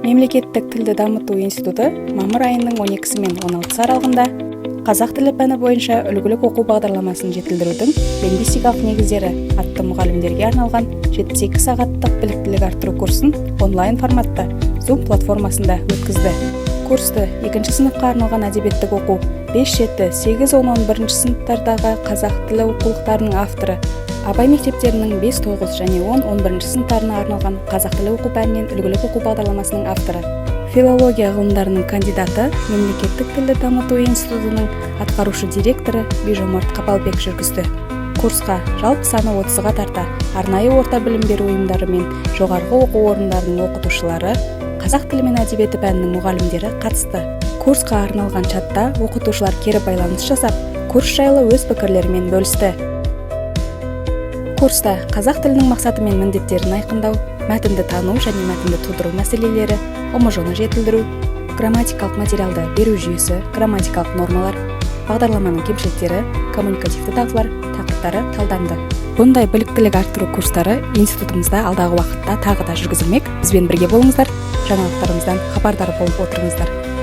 Мемлекеттік тілді дамыту институты мамыр айының 12 мен 16 аралығында қазақ тілі пәні бойынша үлгілік оқу бағдарламасын жетілдірудің лингвистикалық негіздері атты мұғалімдерге арналған 72 сағаттық біліктілік арттыру курсын онлайн форматта Zoom платформасында өткізді. Курсты 2 сыныпқа арналған әдебиеттік оқу 5-7, 8-10-11 сыныптардағы қазақ тілі оқулықтарының авторы, Абай мектептерінің 5-9 және 10-11 сыныптарына арналған қазақ тілі оқу пәнінен үлгілік оқу бағдарламасының авторы, филология ғылымдарының кандидаты, мемлекеттік тілді дамыту институтының атқарушы директоры Бижомарт Қапалбек жүргізді. Курсқа жалпы саны 30-ға тарта арнайы орта білім беру ұйымдары мен жоғарғы оқу орындарының оқытушылары, қазақ тілі мен әдебиеті пәнінің мұғалімдері қатысты. Курсқа арналған чатта оқытушылар кері байланыс жасап, курс жайлы өз пікірлерімен бөлісті. Курста қазақ тілінің мақсаты мен міндеттерін айқындау, мәтінді тану және мәтінді тудыру мәселелері, омыжоны жетілдіру, грамматикалық материалды беру жүйесі, грамматикалық нормалар, бағдарламаның кемшіліктері, коммуникативті дағдылар тақырыптары талданды. Бұндай біліктілік арттыру курстары институтымызда алдағы уақытта тағы да жүргізілмек. Бізбен бірге болыңыздар, жаңалықтарымыздан хабардар болып отырыңыздар.